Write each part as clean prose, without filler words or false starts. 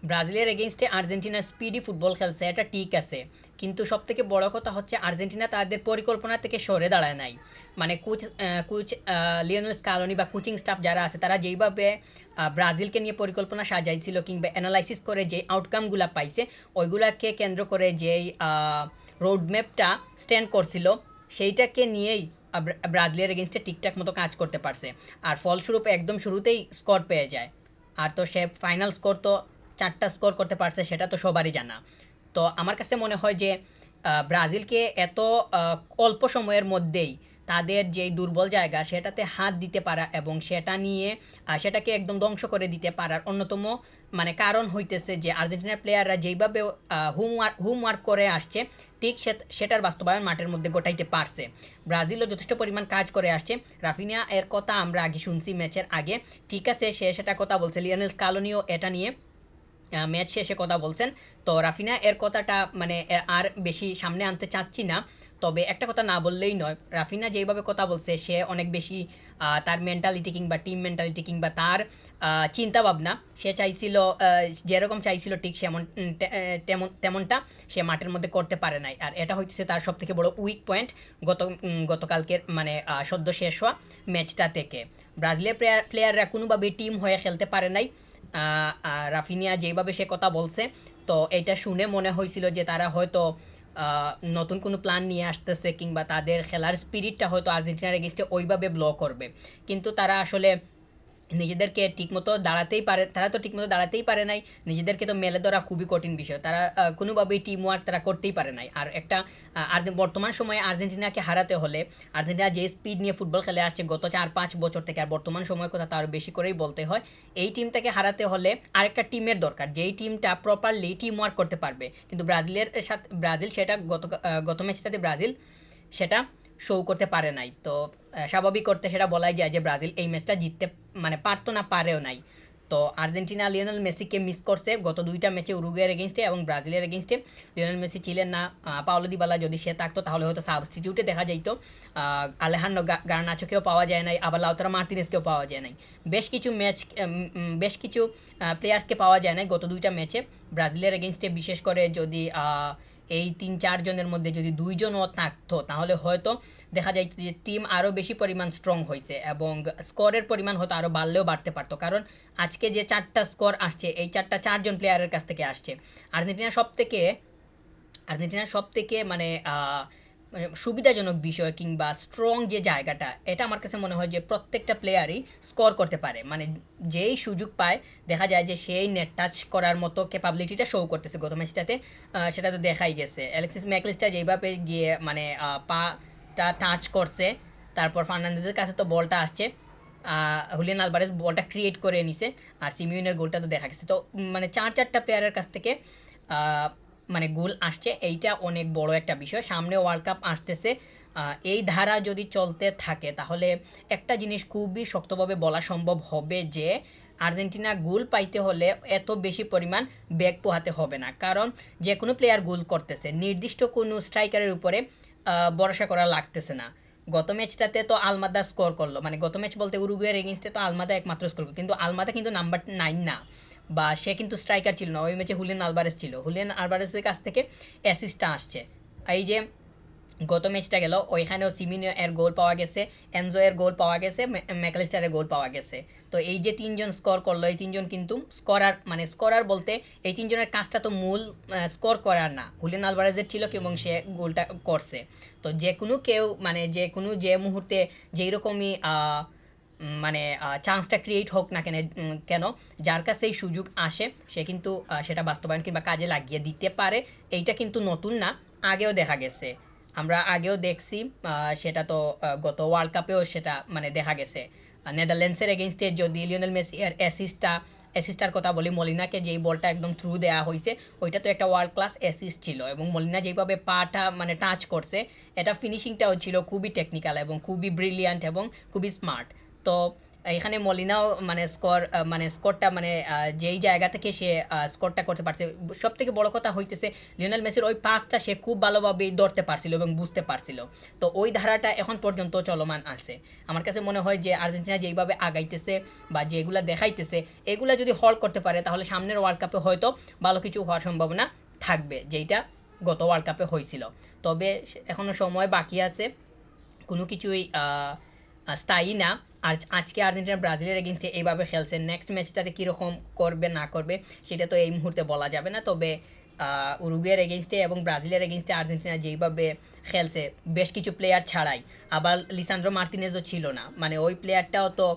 ব্রাজিলের এগেইনস্টে Argentina speedy football খেলছে, এটা ঠিক আছে। কিন্তু সবথেকে বড় কথা হচ্ছে আর্জেন্টিনা তাদের পরিকল্পনা থেকে সরে দাঁড়ায় নাই। মানে কোচ লিওনেল স্কালোনি বা কোচিং স্টাফ যারা আছে তারা যেইভাবে ব্রাজিলকে নিয়ে পরিকল্পনা সাজাইছিল কিংবা অ্যানালাইসিস করে যে আউটকামগুলো পাইছে, ওইগুলাকে কেন্দ্র করে যেই রোডম্যাপটা স্ট্যান্ড করছিল, সেইটাকে নিয়েই ব্রাজিলের এগেনস্টে ঠিকঠাক মতো কাজ করতে পারছে। আর ফলস্বরূপ একদম শুরুতেই স্কোর পেয়ে যায়। আর তো সে ফাইনাল স্কোর তো 4টা স্কোর করতে পারছে, সেটা তো সবারই জানা। তো আমার কাছে মনে হয় যে ব্রাজিলকে এত আহ, অল্প সময়ের মধ্যেই তাদের যেই দুর্বল জায়গা সেটাতে হাত দিতে পারা এবং সেটা নিয়ে সেটাকে একদম ধ্বংস করে দিতে পারার অন্যতম মানে কারণ হইতেছে যে আর্জেন্টিনার প্লেয়াররা যেইভাবে হোমওয়ার্ক করে আসছে, ঠিক সেটার বাস্তবায়ন মাঠের মধ্যে গোটাইতে পারছে। ব্রাজিলও যথেষ্ট পরিমাণ কাজ করে আসছে। রাফিনিয়া এর কথা আমরা আগে শুনছি ম্যাচের আগে, ঠিক আছে, সে সেটা কথা বলছে। লিওনেল স্কালোনিও এটা নিয়ে ম্যাচ শেষে কথা বলছেন। তো রাফিনা এর কথাটা মানে আর বেশি সামনে আনতে চাচ্ছি না। তবে একটা কথা না বললেই নয়, রাফিনা যেইভাবে কথা বলছে সে অনেক বেশি তার মেন্টালিটি কিংবা টিম মেন্টালিটি কিংবা তার চিন্তা ভাবনা, সে চাইছিল যেরকম চাইছিল ঠিক সেমন তেমনটা সে মাঠের মধ্যে করতে পারে নাই। আর এটা হচ্ছে তার সব থেকে বড় উইক পয়েন্ট গতকালকের মানে সদ্য শেষ হওয়া ম্যাচটা থেকে। ব্রাজিলের প্লেয়াররা কোনোভাবেই টিম হয়ে খেলতে পারে নাই। রাফিনিয়া যেইভাবে সে কথা বলছে, তো এটা শুনে মনে হয়েছিল যে তারা হয়তো নতুন কোনো প্ল্যান নিয়ে আসতেছে কিংবা তাদের খেলার স্পিরিটটা হয়তো আর্জেন্টিনার এগেইনস্টে ওইভাবে ব্লো করবে। কিন্তু তারা আসলে নিজেদেরকে ঠিকমতো দাঁড়াতেই পারে, তারা তো ঠিকমতো দাঁড়াতেই পারে নাই। নিজেদেরকে তো মেলে ধরা খুবই কঠিন বিষয়, তারা কোনোভাবেই টিম ওয়ার্ক তারা করতেই পারে নাই। আর একটা আর বর্তমান সময়ে আর্জেন্টিনাকে হারাতে হলে, আর্জেন্টিনা যে স্পিড নিয়ে ফুটবল খেলে আসছে গত 4-5 বছর থেকে, আর বর্তমান সময়ের কথা তার বেশি করেই বলতে হয়, এই টিমটাকে হারাতে হলে আরেকটা টিমের দরকার, যেই টিমটা প্রপারলি টিম ওয়ার্ক করতে পারবে। কিন্তু ব্রাজিলের সাথে ব্রাজিল সেটা গত ম্যাচটাতে ব্রাজিল সেটা শো করতে পারে নাই। তো স্বাভাবিক করতে সেটা বলাই যায় যে ব্রাজিল এই ম্যাচটা জিততে মানে পারতো না, পারেও নাই। তো আর্জেন্টিনা লিওনেল মেসিকে মিস করছে গত দুইটা ম্যাচে, উরুগুয়ের এগেনস্টে এবং ব্রাজিলের এগেনস্টে। লিওনেল মেসি ছিলেন না। পাওলো দিবালা যদি সে থাকতো তাহলে হয়তো সাবস্টিটিউটে দেখা যাইতো। আলেহান্ড্রো গার্নাচোকেও পাওয়া যায় নাই, আবার লাউতারো মার্তিনেসকেও পাওয়া যায় নাই। বেশ কিছু প্লেয়ার্সকে পাওয়া যায় নাই গত দুইটা ম্যাচে ব্রাজিলের এগেনস্টে। বিশেষ করে যদি এই 3-4 জনের মধ্যে যদি 2জনও থাকতো তাহলে হয়তো দেখা যায় যে টিম আরও বেশি পরিমাণ স্ট্রং হয়েছে এবং স্কোরের পরিমাণ হয়তো আরও বাড়লেও বাড়তে পারতো। কারণ আজকে যে 4টা স্কোর আসছে, এই 4টা 4জন প্লেয়ারের কাছ থেকে আসছে। আর্জেন্টিনা সব থেকে আর্জেন্টিনার সব থেকে মানে সুবিধাজনক বিষয় কিংবা স্ট্রং যে জায়গাটা, এটা আমার কাছে মনে হয় যে প্রত্যেকটা প্লেয়ারই স্কোর করতে পারে। মানে যেই সুযোগ পায় দেখা যায় যে সেই নেট টাচ করার মতো ক্যাপাবিলিটিটা শো করতেছে গত ম্যাচটাতে। সেটা তো দেখাই গেছে, অ্যালেক্সিস ম্যাকলিস্টার যেইভাবে গিয়ে মানে পাটা টাচ করছে, তারপর ফার্নান্দেজের কাছে তো বলটা আসছে, হুলিয়ান আলভারেজ বলটা ক্রিয়েট করে নিছে, আর সিমিউনের গোলটা তো দেখা গেছে। তো মানে 4-4টা প্লেয়ারের কাছ থেকে আহ, মানে গোল আসছে, এইটা অনেক বড় একটা বিষয়। সামনে ওয়ার্ল্ড কাপ আসতেছে, এই ধারা যদি চলতে থাকে তাহলে একটা জিনিস খুবই শক্তভাবে বলা সম্ভব হবে যে আর্জেন্টিনা গোল পাইতে হলে এত বেশি পরিমাণ ব্যাগ পোহাতে হবে না। কারণ যে কোনো প্লেয়ার গোল করতেছে, নির্দিষ্ট কোনো স্ট্রাইকারের উপরে ভরসা করা লাগতেছে না। গত ম্যাচটাতে তো আলমাদা স্কোর করলো, মানে গত ম্যাচ বলতে উরুগুয়ের এগেনস্টে তো আলমাদা একমাত্র স্কোর করলো, কিন্তু আলমাদা কিন্তু নাম্বার 9 না, বা সে কিন্তু স্ট্রাইকার ছিল না। ওই ম্যাচে হুলিয়ান আলভারেজ ছিল, হুলিয়ান আলভারেজের কাছ থেকে অ্যাসিস্টটা আসছে। এই যে গত ম্যাচটা গেল, ওইখানেও সিমিনো এর গোল পাওয়া গেছে, এনজো এর গোল পাওয়া গেছে, ম্যাকলিস্টারের গোল পাওয়া গেছে। তো এই যে 3জন স্কোর করলো, এই 3জন কিন্তু স্কোরার, মানে স্কোরার বলতে এই 3জনের কাজটা তো মূল স্কোর করার না, হুলিয়ান আলভারেজের ছিল কি, এবং সে গোলটা করছে। তো যে কোনো কেউ মানে যে কোনো যে মুহূর্তে যেই রকমই মানে চান্সটা ক্রিয়েট হোক না কেন, যার কাছে এই সুযোগ আসে সে কিন্তু সেটা বাস্তবায়ন কিংবা কাজে লাগিয়ে দিতে পারে। এইটা কিন্তু নতুন না, আগেও দেখা গেছে, আমরা আগেও দেখছি। সেটা তো গত ওয়ার্ল্ড কাপেও সেটা মানে দেখা গেছে। নেদারল্যান্ডসের এগেনস্টে যদি লিওনেল মেসি এর অ্যাসিস্টার কথা বলি, মলিনাকে যেই বলটা একদম থ্রু দেওয়া হয়েছে, ওইটা তো একটা ওয়ার্ল্ড ক্লাস অ্যাসিস্ট ছিল। এবং মলিনা যেইভাবে পাটা মানে টাচ করছে, এটা ফিনিশিংটাও ছিল খুবই টেকনিক্যাল এবং খুবই ব্রিলিয়ান্ট এবং খুবই স্মার্ট। তো এখানে মলিনাও মানে স্কোরটা মানে যেই জায়গা থেকে সে স্কোরটা করতে পারছে, সব থেকে বড় কথা হইতেছে লিওনেল মেসির ওই পাসটা সে খুব ভালোভাবেই ধরতে পারছিল এবং বুঝতে পারছিল। তো ওই ধারাটা এখন পর্যন্ত চলমান আছে। আমার কাছে মনে হয় যে আর্জেন্টিনা যেইভাবে আগাইতেছে বা যেগুলা দেখাইতেছে, এগুলা যদি হল করতে পারে তাহলে সামনের ওয়ার্ল্ড কাপে হয়তো ভালো কিছু হওয়ার সম্ভাবনা থাকবে, যেইটা গত ওয়ার্ল্ড কাপে হয়েছিল। তবে এখনও সময় বাকি আছে, কোনো কিছুই স্থায়ী না। আর আজকে আর্জেন্টিনা ব্রাজিলের এগেনস্টে এইভাবে খেলছে, নেক্সট ম্যাচটাতে কীরকম করবে না করবে সেটা তো এই মুহূর্তে বলা যাবে না। তবে উরুগুয়ের এগেনস্টে এবং ব্রাজিলের এগেনস্টে আর্জেন্টিনা যেইভাবে খেলছে বেশ কিছু প্লেয়ার ছাড়াই, আবার লিসান্দ্রো মার্তিনেজও ছিল না, মানে ওই প্লেয়ারটাও তো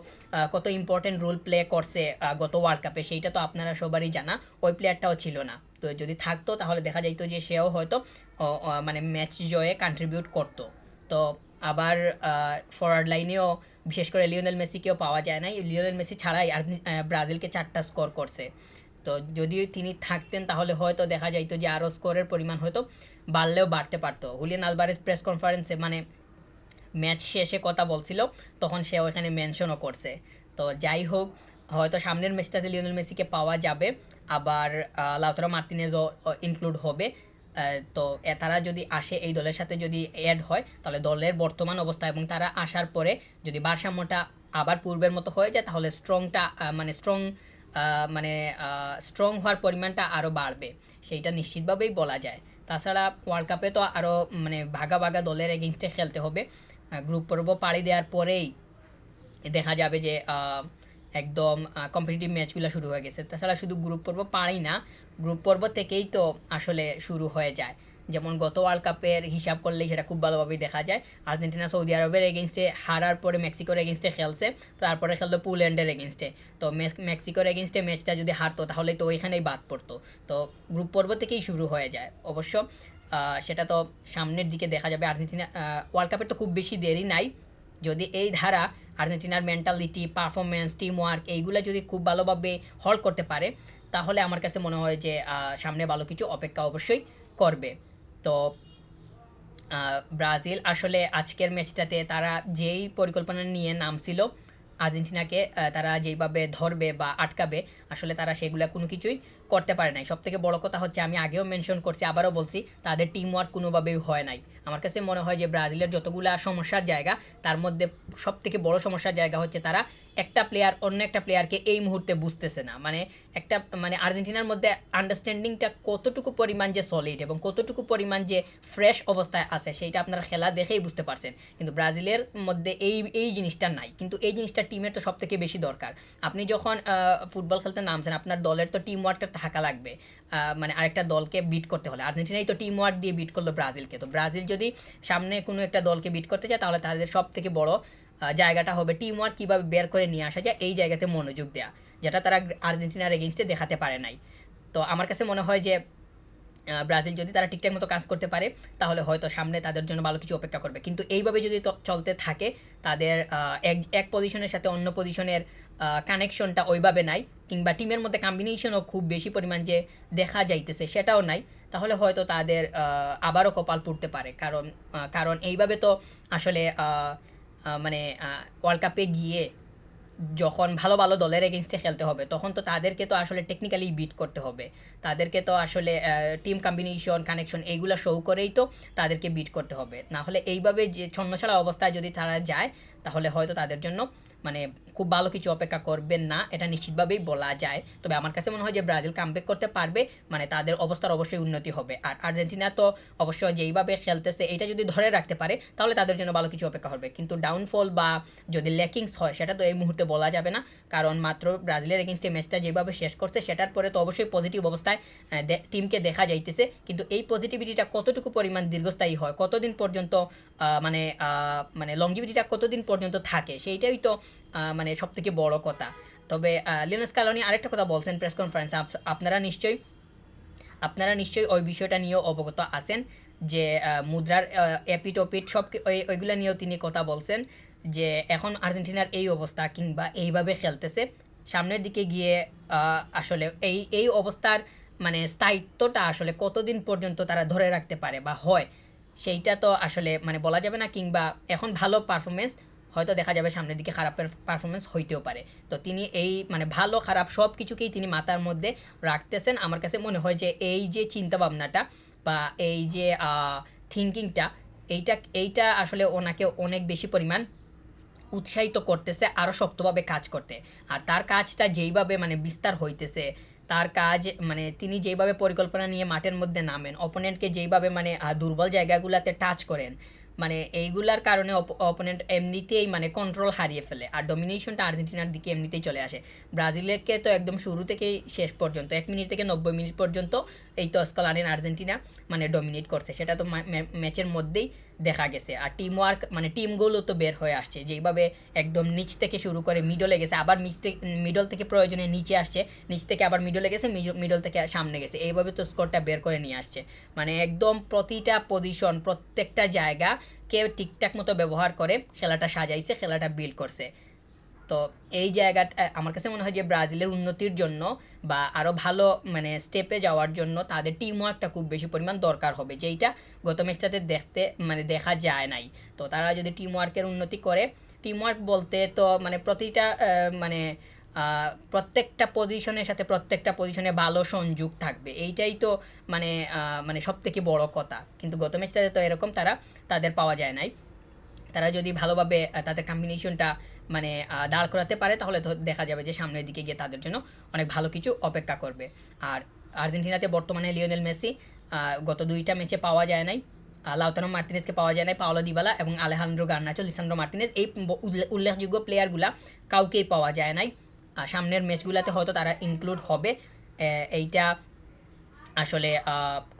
কত ইম্পর্টেন্ট রোল প্লে করছে গত ওয়ার্ল্ড কাপে, সেইটা তো আপনারা সবারই জানা। ওই প্লেয়ারটাও ছিল না, তো যদি থাকতো তাহলে দেখা যাইতো যে সেও হয়তো মানে ম্যাচ জয়ে কন্ট্রিবিউট করতো। তো আবার ফরওয়ার্ড লাইনেও বিশেষ করে লিওনেল মেসিকেও পাওয়া যায় নাই, লিওনেল মেসি ছাড়াই ব্রাজিলকে 4টা স্কোর করছে। তো যদি তিনি থাকতেন তাহলে হয়তো দেখা যাইতো যে আরও স্কোরের পরিমাণ হয়তো বাড়লেও বাড়তে পারতো। হুলিয়ান আলভারেজ প্রেস কনফারেন্সে মানে ম্যাচ শেষে কথা বলছিল, তখন সে ওখানে মেনশনও করছে। তো যাই হোক, হয়তো সামনের ম্যাচটাতে লিওনেল মেসিকে পাওয়া যাবে, আবার লাউতারো মার্তিনেজও ইনক্লুড হবে। তো তারা যদি আসে এই দলের সাথে যদি অ্যাড হয় তাহলে দলের বর্তমান অবস্থা এবং তারা আসার পরে যদি ভারসাম্যটা আবার পূর্বের মতো হয়ে যায় তাহলে মানে স্ট্রং হওয়ার পরিমাণটা আরও বাড়বে, সেইটা নিশ্চিতভাবেই বলা যায়। তাছাড়া ওয়ার্ল্ড কাপে তো আরও মানে ভাগা ভাগা দলের এগেনস্টে খেলতে হবে। গ্রুপ পর্ব পাড়ি দেওয়ার পরেই দেখা যাবে যে একদম কম্পিটিটিভ ম্যাচগুলো শুরু হয়ে গেছে। তাছাড়া শুধু গ্রুপ পর্ব পারি না, গ্রুপ পর্ব থেকেই তো আসলে শুরু হয়ে যায়। যেমন গত ওয়ার্ল্ড কাপের হিসাব করলেই সেটা খুব ভালোভাবেই দেখা যায়। আর্জেন্টিনা সৌদি আরবের এগেনস্টে হারার পরে মেক্সিকোর এগেনস্টে খেলছে, তারপরে খেলতো পোল্যান্ডের এগেনস্টে। তো মেক্সিকোর এগেনস্টে ম্যাচটা যদি হারতো তাহলে তো ওইখানেই বাদ পড়তো। তো গ্রুপ পর্ব থেকেই শুরু হয়ে যায় অবশ্য। সেটা তো সামনের দিকে দেখা যাবে। আর্জেন্টিনা ওয়ার্ল্ড কাপের তো খুব বেশি দেরি নাই, যদি এই ধারা আর্জেন্টিনার মেন্টালিটি, পারফরমেন্স, টিম ওয়ার্ক এইগুলো যদি খুব ভালোভাবে হল করতে পারে তাহলে আমার কাছে মনে হয় যে সামনে ভালো কিছু অপেক্ষা অবশ্যই করবে। তো ব্রাজিল আসলে আজকের ম্যাচটাতে তারা যেই পরিকল্পনা নিয়ে নামছিল আর্জেন্টিনাকে তারা যেইভাবে ধরবে বা আটকাবে, আসলে তারা সেগুলো কোনো কিছুই করতে পারে নাই। সবথেকে বড় কথা হচ্ছে, আমি আগেও মেনশন করছি আবারও বলছি, তাদের টিম ওয়ার্ক কোনোভাবেই হয় নাই। আমার কাছে মনে হয় যে ব্রাজিলের যতগুলা সমস্যার জায়গা তার মধ্যে সবথেকে বড় সমস্যার জায়গা হচ্ছে তারা একটা প্লেয়ার অন্য একটা প্লেয়ারকে এই মুহূর্তে বুঝতেছে না। মানে একটা মানে আর্জেন্টিনার মধ্যে আন্ডারস্ট্যান্ডিংটা কতটুকু পরিমাণ যে সলিড এবং কতটুকু পরিমাণ যে ফ্রেশ অবস্থায় আছে সেইটা আপনারা খেলা দেখেই বুঝতে পারছেন। কিন্তু ব্রাজিলের মধ্যে এই জিনিসটা নাই, কিন্তু এই জিনিসটা টিমের তো সবথেকে বেশি দরকার। আপনি যখন ফুটবল খেলতে নামছেন আপনার দলের তো টিম ওয়ার্কটা থাকা লাগবে। মানে আরেকটা দলকে বিট করতে হলে আর্জেন্টিনাই তো টিম ওয়ার্ক দিয়ে বিট করলো ব্রাজিলকে। তো ব্রাজিল যদি সামনে কোনো একটা দলকে বিট করতে চায় তাহলে তাদের সব থেকে বড় জায়গাটা হবে টিম ওয়ার্ক কীভাবে বের করে নিয়ে আসা যায়, এই জায়গাতে মনোযোগ দেওয়া, যেটা তারা আর্জেন্টিনার এগেনস্টে দেখাতে পারে নাই। তো আমার কাছে মনে হয় যে ব্রাজিল যদি তারা ঠিকঠাক মতো কাজ করতে পারে তাহলে হয়তো সামনে তাদের জন্য ভালো কিছু অপেক্ষা করবে। কিন্তু এইভাবে যদি চলতে থাকে তাদের এক পজিশনের সাথে অন্য পজিশনের কানেকশনটা ওইভাবে নাই, কিংবা টিমের মধ্যে কম্বিনেশনও খুব বেশি পরিমাণ যে দেখা যাইতেছে সেটাও নাই, তাহলে হয়তো তাদের আবারও কপাল পুড়তে পারে। কারণ এইভাবে তো আসলে মানে ওয়ার্ল্ড কাপে গিয়ে যখন ভালো ভালো দলের এগেনস্টে খেলতে হবে তখন তো তাদেরকে তো আসলে টেকনিক্যালি বিট করতে হবে। তাদেরকে তো আসলে টিম কম্বিনেশন, কানেকশন এইগুলো শো করেই তো তাদেরকে বিট করতে হবে। না হলে এইভাবে যে ছন্নছাড়া অবস্থায় যদি তারা যায় তাহলে হয়তো তাদের জন্য মানে খুব ভালো কিছু অপেক্ষা করবেন না, এটা নিশ্চিতভাবেই বলা যায়। তবে আমার কাছে মনে হয় যে ব্রাজিল কামব্যাক করতে পারবে, মানে তাদের অবস্থার অবশ্যই উন্নতি হবে। আর আর্জেন্টিনা তো অবশ্য যেইভাবে খেলতেছে এটা যদি ধরে রাখতে পারে তাহলে তাদের জন্য ভালো কিছু অপেক্ষা হবে। কিন্তু ডাউনফল বা যদি ল্যাকিংস হয় সেটা তো এই মুহূর্তে বলা যাবে না, কারণ মাত্র ব্রাজিলের এগেনস্টে ম্যাচটা যেভাবে শেষ করছে সেটার পরে তো অবশ্যই পজিটিভ অবস্থায় টিমকে দেখা যাইতেছে। কিন্তু এই পজিটিভিটিটা কতটুকু পরিমাণ দীর্ঘস্থায়ী হয়, কতদিন পর্যন্ত মানে মানে লংজিভিটিটা কতদিন পর্যন্ত থাকে সেইটাই তো মানে সবথেকে বড় কথা। তবে লিওনেল স্ক্যালোনি আরেকটা কথা বলছেন প্রেস কনফারেন্স, আপনারা নিশ্চয়ই ওই বিষয়টা নিয়েও অবগত আছেন যে মুদ্রার এপিট ওপিট সব ওইগুলো নিয়েও তিনি কথা বলছেন যে এখন আর্জেন্টিনার এই অবস্থা কিংবা এইভাবে খেলতেছে সামনের দিকে গিয়ে আসলে এই অবস্থার মানে স্থায়িত্বটা আসলে কতদিন পর্যন্ত তারা ধরে রাখতে পারে বা হয় সেইটা তো আসলে মানে বলা যাবে না। কিংবা এখন ভালো পারফরমেন্স হয়তো দেখা যাবে সামনের দিকে খারাপ পারফরমেন্স হইতেও পারে। তো তিনি এই মানে ভালো খারাপ সব কিছুকেই তিনি মাথার মধ্যে রাখতেছেন। আমার কাছে মনে হয় যে এই যে চিন্তাভাবনাটা বা এই যে থিঙ্কিংটা, এইটা এইটা আসলে ওনাকে অনেক বেশি পরিমাণ উৎসাহিত করতেছে আরও শক্তভাবে কাজ করতে। আর তার কাজটা যেইভাবে মানে বিস্তার হইতেছে, তার কাজ মানে তিনি যেইভাবে পরিকল্পনা নিয়ে মাঠের মধ্যে নামেন, অপোনেন্টকে যেইভাবে মানে দুর্বল জায়গাগুলোতে টাচ করেন, মানে এইগুলার কারণে অপোনেন্ট এমনিতেই মানে কন্ট্রোল হারিয়ে ফেলে আর ডমিনেশনটা আর্জেন্টিনার দিকে এমনিতেই চলে আসে। ব্রাজিলেরকে তো একদম শুরু থেকেই শেষ পর্যন্ত 1 মিনিট থেকে 90 মিনিট পর্যন্ত এই তো স্কলানিন আর্জেন্টিনা মানে ডমিনেট করছে, সেটা তো ম্যাচের মধ্যেই দেখা গেছে। আর টিম ওয়ার্ক মানে টিম গোলও তো বের হয়ে আসছে, যেইভাবে একদম নিচ থেকে শুরু করে মিডলে গেছে, আবার মিডল থেকে প্রয়োজনে নিচে আসছে, নিচ থেকে আবার মিডলে গেছে, মিডল থেকে সামনে গেছে, এইভাবে তো স্কোরটা বের করে নিয়ে আসছে। মানে একদম প্রতিটা পজিশন প্রত্যেকটা জায়গা কেউ ঠিকঠাক মতো ব্যবহার করে খেলাটা সাজাইছে, খেলাটা বিল্ড করছে। তো এই জায়গাটা আমার কাছে মনে হয় যে ব্রাজিলের উন্নতির জন্য বা আরও ভালো মানে স্টেপে যাওয়ার জন্য তাদের টিম ওয়ার্কটা খুব বেশি পরিমাণ দরকার হবে, যেইটা গত ম্যাচটাতে দেখতে মানে দেখা যায় নাই। তো তারা যদি টিম ওয়ার্কের উন্নতি করে, টিম ওয়ার্ক বলতে তো মানে প্রতিটা মানে প্রত্যেকটা পজিশনের সাথে প্রত্যেকটা পজিশনে ভালো সংযোগ থাকবে, এইটাই তো মানে মানে সব থেকে বড় কথা। কিন্তু গত ম্যাচটাতে তো এরকম তাদের পাওয়া যায় নাই। তারা যদি ভালোভাবে তাদের কম্বিনেশনটা মানে দাঁড় করাতে পারে, তাহলে তো দেখা যাবে যে সামনের দিকে গিয়ে তাদের জন্য অনেক ভালো কিছু অপেক্ষা করবে। আর আর্জেন্টিনাতে বর্তমানে লিওনেল মেসি গত 2টা ম্যাচে পাওয়া যায় নাই, লাউতারো মার্টিনেজকে পাওয়া যায় নাই, পাওলো দিবালা এবং আলেহান্দ্রো গার্নাচো, লিসান্দ্রো মার্টিনেজ, এই উল্লেখযোগ্য প্লেয়ারগুলা কাউকেই পাওয়া যায় নাই। সামনের ম্যাচগুলোতে হয়তো তারা ইনক্লুড হবে। এইটা আসলে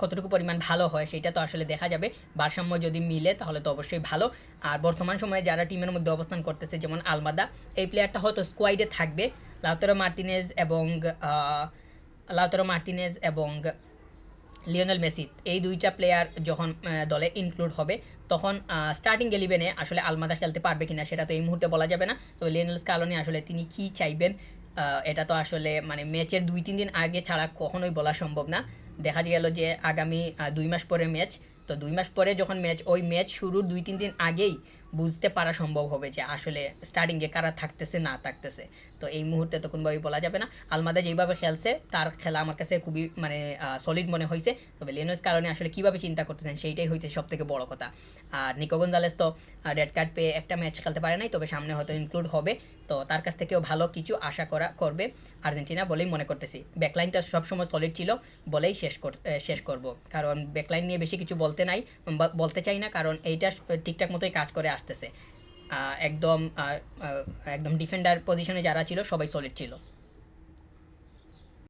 কতটুকু পরিমাণ ভালো হয় সেটা তো আসলে দেখা যাবে। ভারসাম্য যদি মিলে তাহলে তো অবশ্যই ভালো। আর বর্তমান সময়ে যারা টিমের মধ্যে অবস্থান করতেছে, যেমন আলমাদা, এই প্লেয়ারটা হয়তো স্কোয়াডে থাকবে। লাউতারো মার্টিনেজ এবং লাউতারো মার্টিনেজ এবং লিওনেল মেসি, এই 2টা প্লেয়ার যখন দলে ইনক্লুড হবে, তখন স্টার্টিং 11-এ আসলে আলমাদা খেলতে পারবে কিনা সেটা তো এই মুহূর্তে বলা যাবে না। তবে লিওনেল স্কালোনি আসলে তিনি কী চাইবেন এটা তো আসলে মানে ম্যাচের 2-3 দিন আগে ছাড়া কখনোই বলা সম্ভব না। দেখা গেল যে আগামী 2 মাস পরে ম্যাচ, তো 2 মাস পরে যখন ম্যাচ, ওই ম্যাচ শুরুর 2-3 দিন আগেই বুঝতে পারা সম্ভব হবে যে আসলে স্টার্টিংয়ে কারা থাকতেছে না থাকতেছে। তো এই মুহূর্তে তো কোনোভাবেই বলা যাবে না। আলমাদা যেইভাবে খেলছে তার খেলা আমার কাছে খুবই মানে সলিড মনে হয়েছে। তবে লিওনেল স্কালোনি আসলে কীভাবে চিন্তা করতেছেন সেইটাই হইতে সব থেকে বড় কথা। আর নিকো গঞ্জালেস তো রেড কার্ড পেয়ে একটা ম্যাচ খেলতে পারে নাই, তবে সামনে হয়তো ইনক্লুড হবে। তো তার কাছ থেকেও ভালো কিছু আশা করবে আর্জেন্টিনা বলেই মনে করতেছি। ব্যাকলাইনটা সবসময় সলিড ছিল বলেই শেষ করব, কারণ ব্যাকলাইন নিয়ে বেশি কিছু বলতে চাই না, কারণ এইটা ঠিকঠাক মতোই কাজ করে আসতেছে। একদম একদম ডিফেন্ডার পজিশনে যারা ছিল সবাই সলিড ছিল।